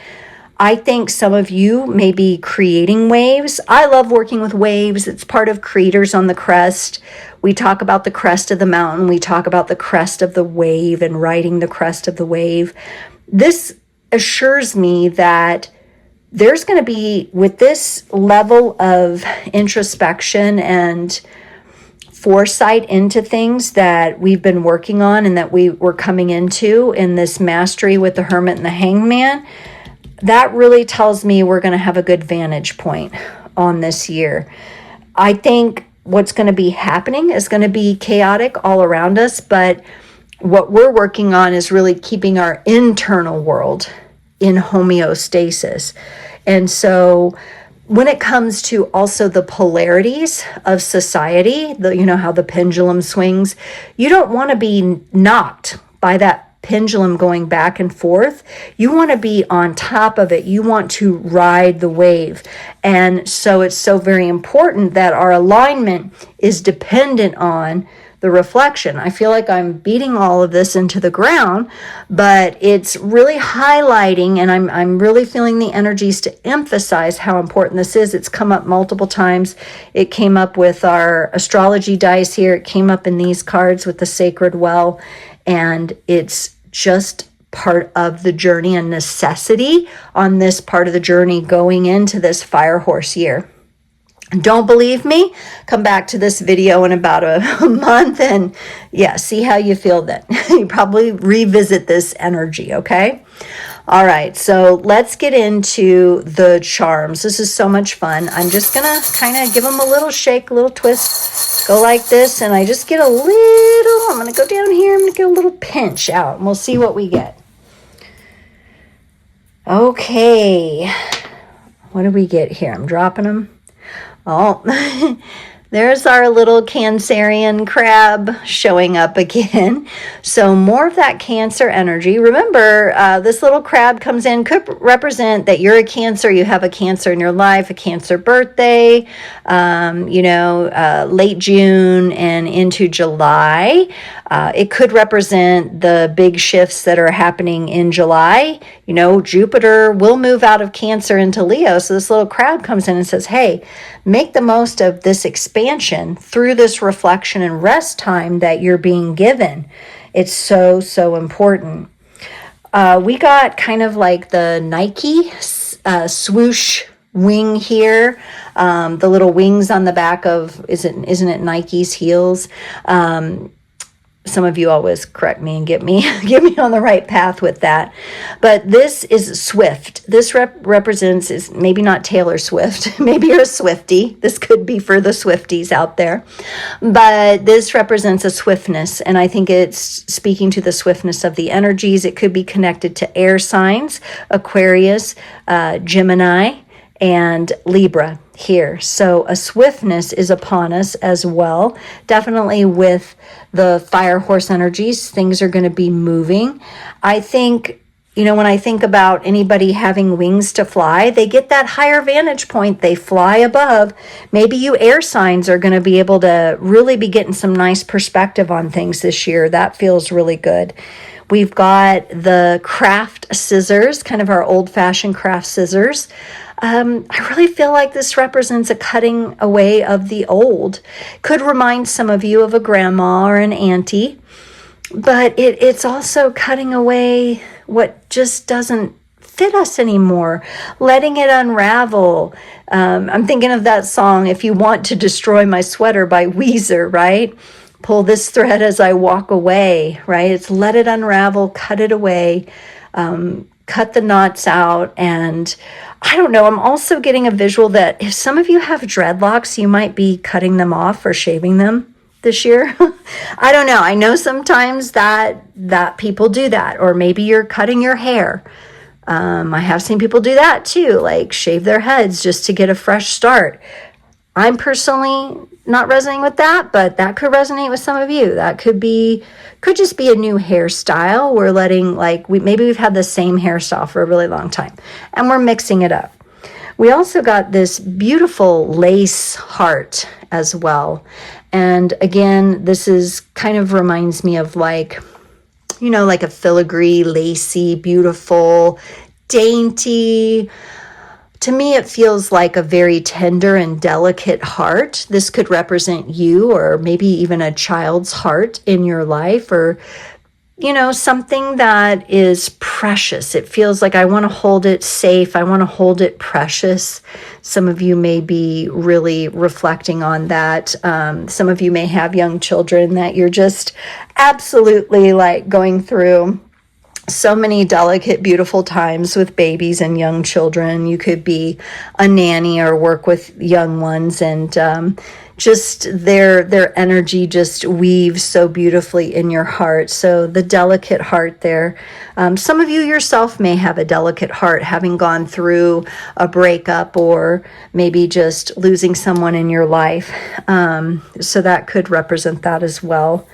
I think some of you may be creating waves. I love working with waves. It's part of Creators on the Crest. We talk about the crest of the mountain. We talk about the crest of the wave and riding the crest of the wave. This assures me that there's going to be, with this level of introspection and foresight into things that we've been working on and that we were coming into in this mastery with the Hermit and the Hangman, that really tells me we're going to have a good vantage point on this year. I think what's going to be happening is going to be chaotic all around us, but what we're working on is really keeping our internal world in homeostasis. And so when it comes to also the polarities of society, you know how the pendulum swings, you don't want to be knocked by that pendulum going back and forth. You want to be on top of it. You want to ride the wave. And so it's so very important that our alignment is dependent on the reflection. I feel like I'm beating all of this into the ground, but it's really highlighting, and I'm really feeling the energies to emphasize how important this is. It's come up multiple times. It came up with our astrology dice here. It came up in these cards with the sacred well, and it's just part of the journey and necessity on this part of the journey going into this fire horse year. Don't believe me? Come back to this video in about a month and see how you feel then. You probably revisit this energy, okay? All right, so let's get into the charms. This is so much fun. I'm just going to kind of give them a little shake, a little twist, go like this, and I just get a little, I'm going to go down here, I'm going to get a little pinch out, and we'll see what we get. Okay, what do we get here? I'm dropping them. Oh, there's our little Cancerian crab showing up again. So more of that Cancer energy. Remember, this little crab comes in, could represent that you're a Cancer, you have a Cancer in your life, a Cancer birthday, late June and into July. It could represent the big shifts that are happening in July. You know, Jupiter will move out of Cancer into Leo. So this little crab comes in and says, hey, make the most of this expansion through this reflection and rest time that you're being given. It's so, so important. We got kind of like the Nike swoosh wing here, the little wings on the back of, isn't it Nike's heels? Some of you always correct me and get me on the right path with that. But this is Swift. This represents, is maybe not Taylor Swift. Maybe you're a Swiftie. This could be for the Swifties out there. But this represents a swiftness, and I think it's speaking to the swiftness of the energies. It could be connected to air signs, Aquarius, Gemini, and Libra here. So a swiftness is upon us as well. Definitely with the fire horse energies, things are going to be moving. I think, when I think about anybody having wings to fly, they get that higher vantage point. They fly above. Maybe you air signs are going to be able to really be getting some nice perspective on things this year. That feels really good. We've got the craft scissors, kind of our old-fashioned craft scissors. I really feel like this represents a cutting away of the old. Could remind some of you of a grandma or an auntie, but it's also cutting away what just doesn't fit us anymore, letting it unravel. I'm thinking of that song, If You Want to Destroy My Sweater by Weezer, right? Pull this thread as I walk away, right? It's let it unravel, cut it away, cut the knots out. And I don't know, I'm also getting a visual that if some of you have dreadlocks, you might be cutting them off or shaving them this year. I don't know. I know sometimes that people do that, or maybe you're cutting your hair. I have seen people do that too, like shave their heads just to get a fresh start. I'm personally not resonating with that, but that could resonate with some of you. That could just be a new hairstyle. We're letting, maybe we've had the same hairstyle for a really long time, and we're mixing it up. We also got this beautiful lace heart as well. And again, this is kind of reminds me of like a filigree, lacy, beautiful, dainty. To me, it feels like a very tender and delicate heart. This could represent you, or maybe even a child's heart in your life, or, something that is precious. It feels like I want to hold it safe. I want to hold it precious. Some of you may be really reflecting on that. Some of you may have young children that you're just absolutely going through So many delicate, beautiful times with babies and young children. You could be a nanny or work with young ones, and just their energy just weaves so beautifully in your heart. So the delicate heart there. Some of you yourself may have a delicate heart, having gone through a breakup or maybe just losing someone in your life. So that could represent that as well.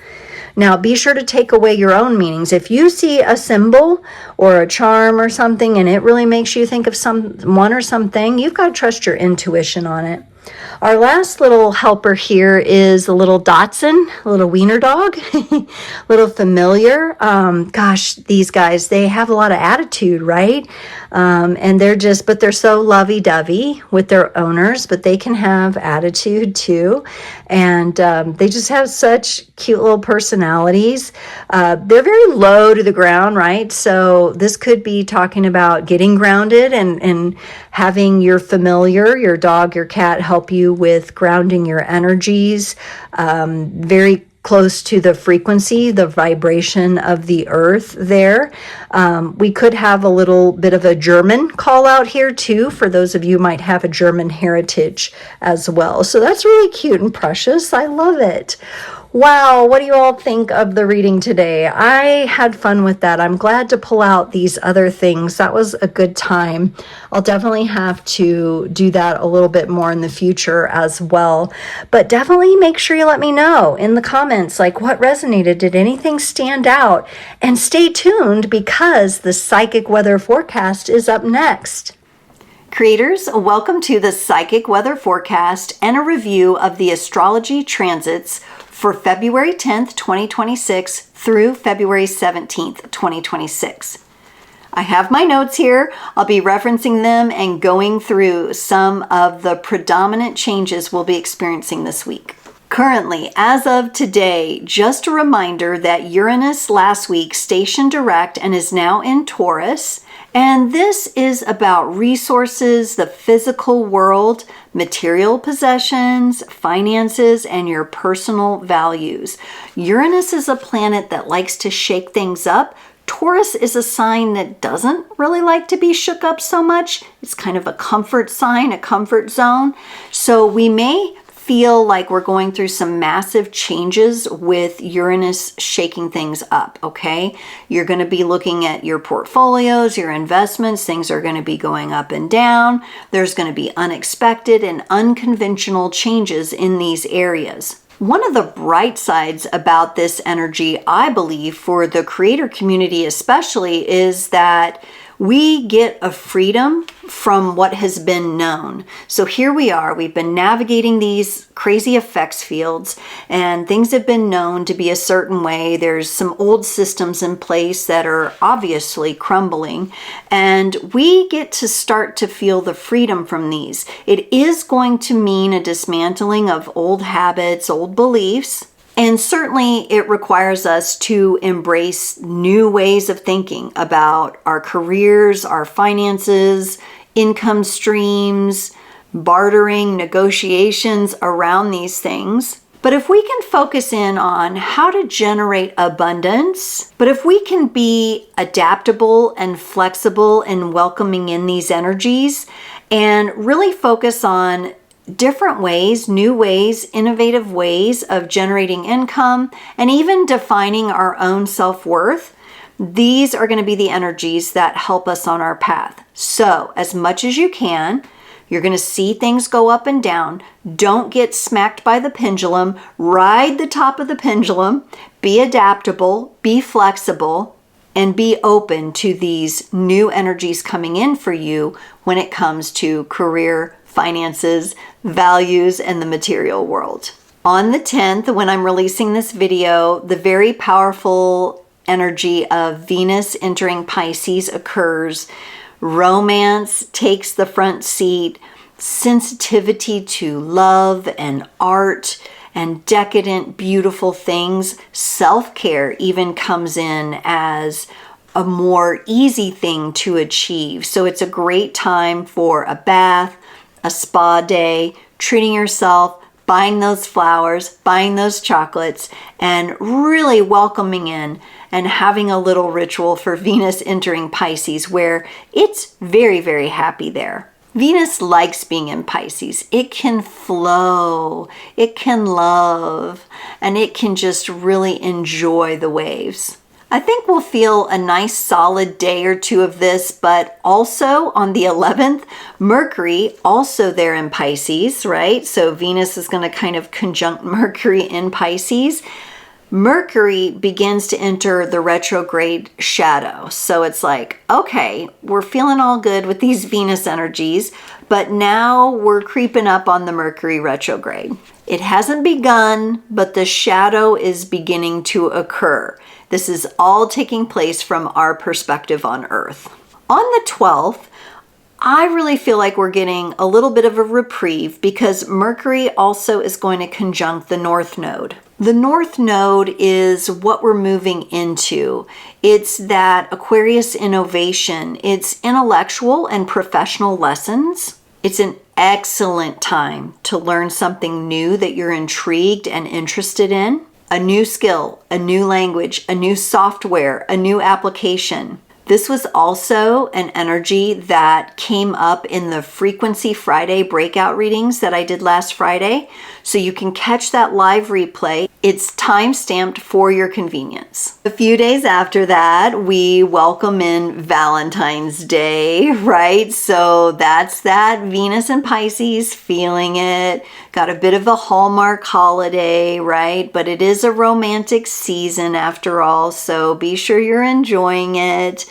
Now, be sure to take away your own meanings. If you see a symbol or a charm or something and it really makes you think of someone or something, you've got to trust your intuition on it. Our last little helper here is a little Dachshund, a little wiener dog, little familiar. Gosh, these guys, they have a lot of attitude, right? And but they're so lovey-dovey with their owners, but they can have attitude too. And they just have such cute little personalities. They're very low to the ground, right? So this could be talking about getting grounded and having your familiar, your dog, your cat, help you with grounding your energies, very close to the frequency, the vibration of the earth there. We could have a little bit of a German call out here too, for those of you who might have a German heritage as well. So that's really cute and precious. I love it. Wow, what do you all think of the reading today? I had fun with that. I'm glad to pull out these other things. That was a good time. I'll definitely have to do that a little bit more in the future as well. But definitely make sure you let me know in the comments, like what resonated. Did anything stand out? And stay tuned because the psychic weather forecast is up next. Creators, welcome to the psychic weather forecast and a review of the astrology transits for February 10th, 2026 through February 17th, 2026. I have my notes here. I'll be referencing them and going through some of the predominant changes we'll be experiencing this week. Currently, as of today, just a reminder that Uranus last week stationed direct and is now in Taurus. And this is about resources, the physical world, material possessions, finances, and your personal values. Uranus is a planet that likes to shake things up. Taurus is a sign that doesn't really like to be shook up so much. It's kind of a comfort sign, a comfort zone. So we may feel like we're going through some massive changes with Uranus shaking things up, okay? You're going to be looking at your portfolios, your investments. Things are going to be going up and down. There's going to be unexpected and unconventional changes in these areas. One of the bright sides about this energy, I believe, for the creator community especially, is that we get a freedom from what has been known. So here we are, we've been navigating these crazy effects fields and things have been known to be a certain way. There's some old systems in place that are obviously crumbling, and we get to start to feel the freedom from these. It is going to mean a dismantling of old habits, old beliefs. And certainly it requires us to embrace new ways of thinking about our careers, our finances, income streams, bartering, negotiations around these things. But if we can focus in on how to generate abundance, but if we can be adaptable and flexible in welcoming in these energies and really focus on different ways, new ways, innovative ways of generating income, and even defining our own self-worth, these are going to be the energies that help us on our path. So, as much as you can, you're going to see things go up and down. Don't get smacked by the pendulum. Ride the top of the pendulum. Be adaptable, be flexible, and be open to these new energies coming in for you when it comes to career, finances, values, and the material world. On the 10th, when I'm releasing this video, the very powerful energy of Venus entering Pisces occurs. Romance takes the front seat. Sensitivity to love and art and decadent, beautiful things. Self-care even comes in as a more easy thing to achieve. So it's a great time for a bath, a spa day, treating yourself, buying those flowers, buying those chocolates, and really welcoming in and having a little ritual for Venus entering Pisces where it's very, very happy there. Venus likes being in Pisces. It can flow, it can love, and it can just really enjoy the waves. I think we'll feel a nice solid day or two of this, but also on the 11th, Mercury also there in Pisces, right? So Venus is going to kind of conjunct Mercury in Pisces. Mercury begins to enter the retrograde shadow. So it's like, okay, we're feeling all good with these Venus energies, but now we're creeping up on the Mercury retrograde. It hasn't begun, but the shadow is beginning to occur. This is all taking place from our perspective on Earth. On the 12th, I really feel like we're getting a little bit of a reprieve because Mercury also is going to conjunct the North Node. The North Node is what we're moving into. It's that Aquarius innovation. It's intellectual and professional lessons. It's an excellent time to learn something new that you're intrigued and interested in. A new skill, a new language, a new software, a new application. This was also an energy that came up in the Frequency Friday breakout readings that I did last Friday. So you can catch that live replay. It's time-stamped for your convenience. A few days after that, we welcome in Valentine's Day, right? So that's that Venus and Pisces feeling it. Got a bit of a Hallmark holiday, right? But it is a romantic season after all, so be sure you're enjoying it.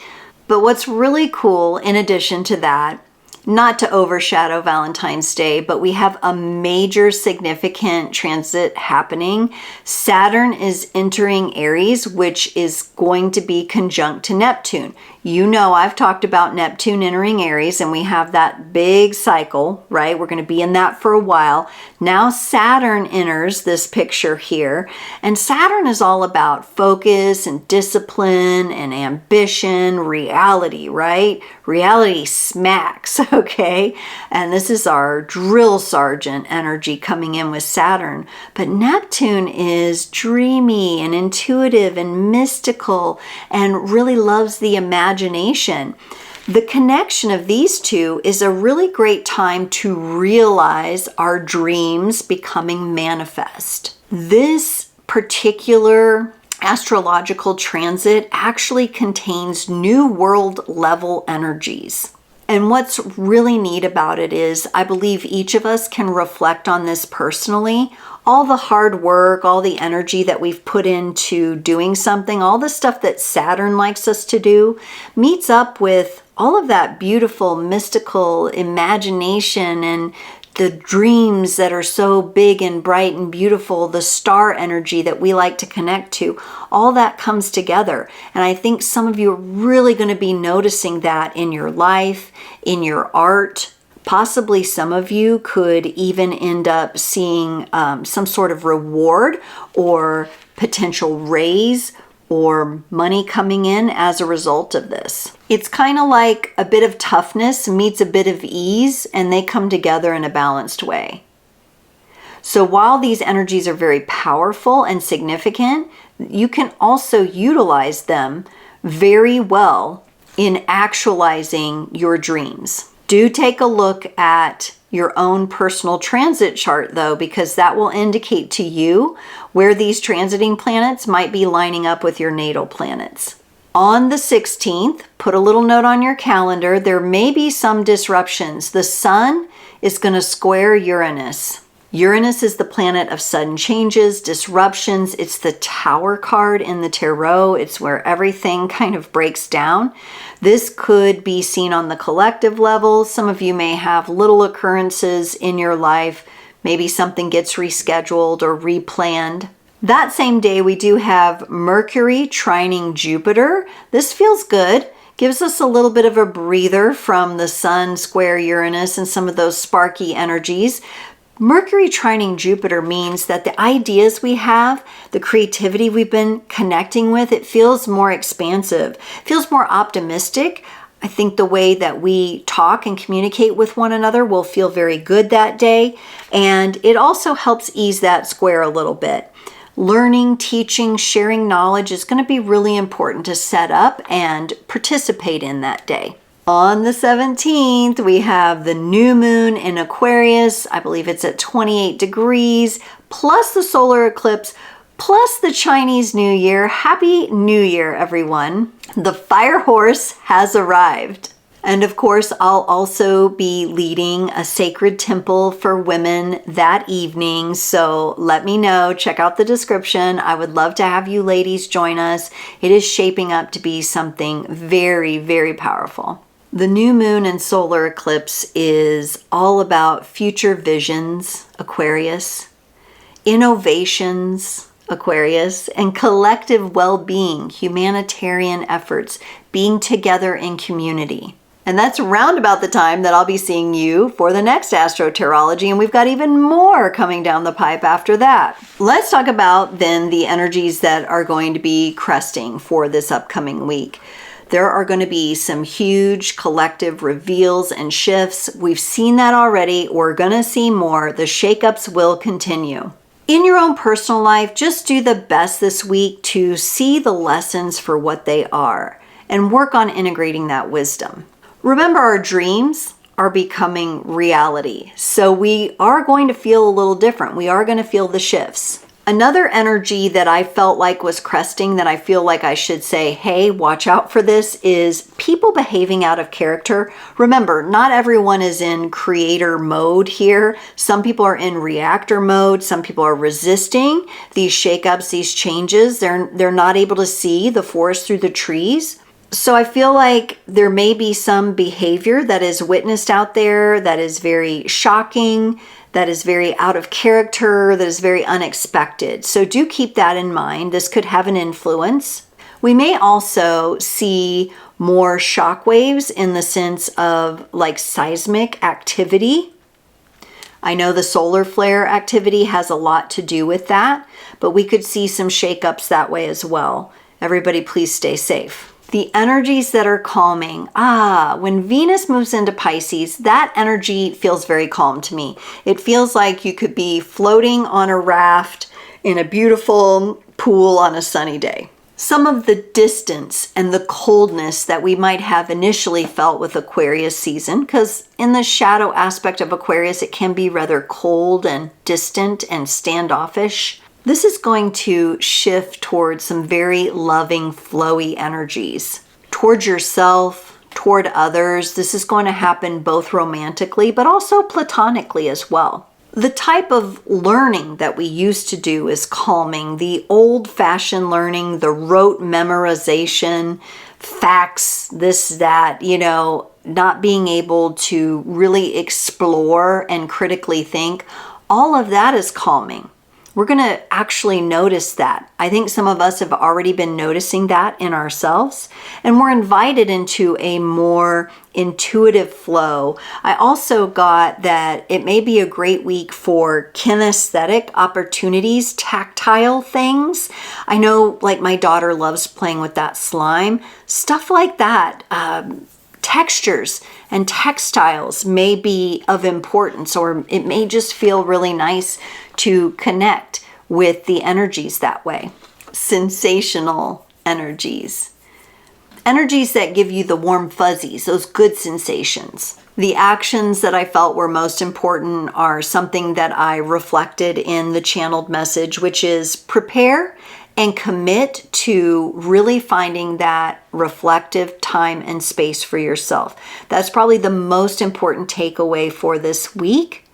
But what's really cool, in addition to that, not to overshadow Valentine's Day, but we have a major significant transit happening. Saturn is entering Aries, which is going to be conjunct to Neptune. You know, I've talked about Neptune entering Aries, and we have that big cycle, right? We're going to be in that for a while. Now Saturn enters this picture here, and Saturn is all about focus and discipline and ambition, reality, right? Reality smacks, okay? And this is our drill sergeant energy coming in with Saturn. But Neptune is dreamy and intuitive and mystical and really loves the imagination. The connection of these two is a really great time to realize our dreams becoming manifest. This particular astrological transit actually contains new world level energies. And what's really neat about it is I believe each of us can reflect on this personally. All the hard work, all the energy that we've put into doing something, all the stuff that Saturn likes us to do, meets up with all of that beautiful, mystical imagination and the dreams that are so big and bright and beautiful, the star energy that we like to connect to, all that comes together. And I think some of you are really going to be noticing that in your life, in your art. Possibly some of you could even end up seeing some sort of reward or potential raise or money coming in as a result of this. It's kind of like a bit of toughness meets a bit of ease, and they come together in a balanced way. So while these energies are very powerful and significant, you can also utilize them very well in actualizing your dreams. Do take a look at your own personal transit chart though, because that will indicate to you where these transiting planets might be lining up with your natal planets. On the 16th, put a little note on your calendar, there may be some disruptions. The sun is going to square Uranus. Uranus is the planet of sudden changes, disruptions. It's the Tower card in the tarot. It's where everything kind of breaks down. This could be seen on the collective level. Some of you may have little occurrences in your life. Maybe something gets rescheduled or replanned. That same day, we do have Mercury trining Jupiter. This feels good. Gives us a little bit of a breather from the sun square Uranus and some of those sparky energies. Mercury trining Jupiter means that the ideas we have, the creativity we've been connecting with, it feels more expansive, feels more optimistic. I think the way that we talk and communicate with one another will feel very good that day. And it also helps ease that square a little bit. Learning, teaching, sharing knowledge is going to be really important to set up and participate in that day. On the 17th, we have the new moon in Aquarius. I believe it's at 28 degrees, plus the solar eclipse, plus the Chinese New Year. Happy New Year, everyone. The fire horse has arrived. And of course, I'll also be leading a sacred temple for women that evening. So let me know, check out the description. I would love to have you ladies join us. It is shaping up to be something very, very powerful. The new moon and solar eclipse is all about future visions, Aquarius, innovations, Aquarius, and collective well-being, humanitarian efforts, being together in community. And that's around about the time that I'll be seeing you for the next Astrotarology, and we've got even more coming down the pipe after that. Let's talk about then the energies that are going to be cresting for this upcoming week. There are going to be some huge collective reveals and shifts. We've seen that already. We're going to see more. The shakeups will continue. In your own personal life, just do the best this week to see the lessons for what they are and work on integrating that wisdom. Remember, our dreams are becoming reality. So we are going to feel a little different. We are going to feel the shifts. Another energy that I felt like was cresting that I feel like I should say, hey, watch out for this, is people behaving out of character. Remember, not everyone is in creator mode here. Some people are in reactor mode. Some people are resisting these shakeups, these changes. They're not able to see the forest through the trees. So I feel like there may be some behavior that is witnessed out there that is very shocking, that is very out of character, that is very unexpected. So do keep that in mind. This could have an influence. We may also see more shock waves in the sense of like seismic activity. I know the solar flare activity has a lot to do with that, but we could see some shakeups that way as well. Everybody, please stay safe. The energies that are calming. When Venus moves into Pisces, that energy feels very calm to me. It feels like you could be floating on a raft in a beautiful pool on a sunny day. Some of the distance and the coldness that we might have initially felt with Aquarius season, because in the shadow aspect of Aquarius, it can be rather cold and distant and standoffish. This is going to shift towards some very loving, flowy energies towards yourself, toward others. This is going to happen both romantically, but also platonically as well. The type of learning that we used to do is calming. The old-fashioned learning, the rote memorization, facts, this, that, not being able to really explore and critically think, all of that is calming. We're going to actually notice that. I think some of us have already been noticing that in ourselves, and we're invited into a more intuitive flow. I also got that it may be a great week for kinesthetic opportunities, tactile things. I know, like, my daughter loves playing with that slime, stuff like that. Textures and textiles may be of importance, or it may just feel really nice to connect with the energies that way. Sensational energies. Energies that give you the warm fuzzies, those good sensations. The actions that I felt were most important are something that I reflected in the channeled message, which is prepare and commit to really finding that reflective time and space for yourself. That's probably the most important takeaway for this week.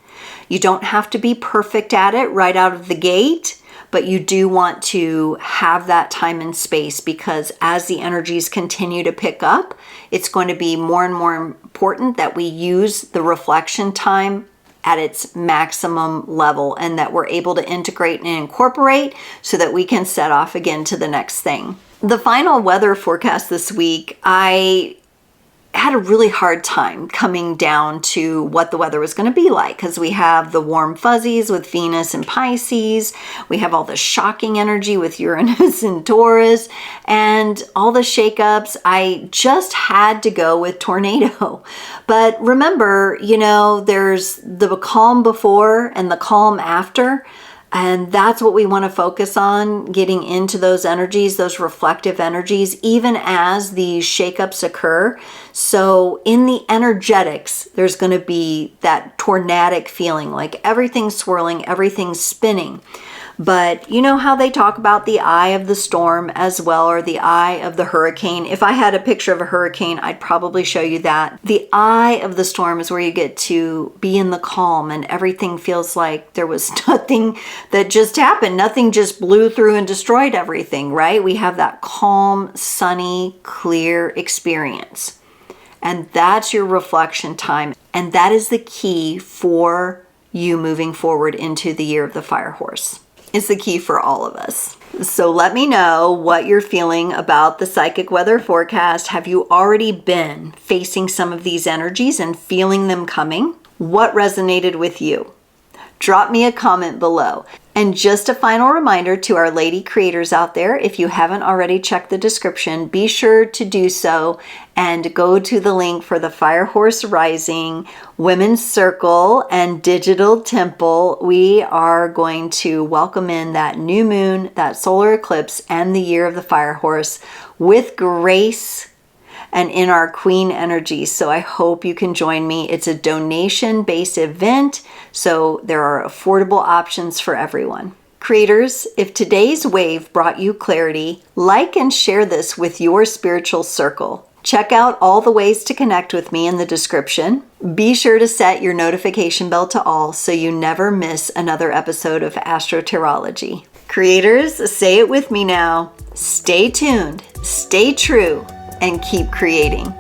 You don't have to be perfect at it right out of the gate, but you do want to have that time and space, because as the energies continue to pick up, it's going to be more and more important that we use the reflection time at its maximum level, and that we're able to integrate and incorporate so that we can set off again to the next thing. The final weather forecast this week, I had a really hard time coming down to what the weather was going to be like, because we have the warm fuzzies with Venus and Pisces, we have all the shocking energy with Uranus and Taurus, and all the shakeups. I just had to go with tornado. But remember, you know, there's the calm before and the calm after. And that's what we want to focus on, getting into those energies, those reflective energies, even as these shakeups occur. So in the energetics, there's going to be that tornadic feeling, like everything's swirling, everything's spinning. But you know how they talk about the eye of the storm as well, or the eye of the hurricane? If I had a picture of a hurricane, I'd probably show you that. The eye of the storm is where you get to be in the calm and everything feels like there was nothing that just happened. Nothing just blew through and destroyed everything, right? We have that calm, sunny, clear experience. And that's your reflection time. And that is the key for you moving forward into the year of the fire horse. Is the key for all of us. So let me know what you're feeling about the psychic weather forecast. Have you already been facing some of these energies and feeling them coming? What resonated with you? Drop me a comment below. And just a final reminder to our lady creators out there, if you haven't already checked the description, be sure to do so and go to the link for the Fire Horse Rising, Women's Circle, and Digital Temple. We are going to welcome in that new moon, that solar eclipse, and the year of the Fire Horse with grace and in our queen energy. So I hope you can join me. It's a donation-based event, so there are affordable options for everyone. Creators, if today's wave brought you clarity, like and share this with your spiritual circle. Check out all the ways to connect with me in the description. Be sure to set your notification bell to all so you never miss another episode of Astrotarology. Creators, say it with me now. Stay tuned, stay true, and keep creating.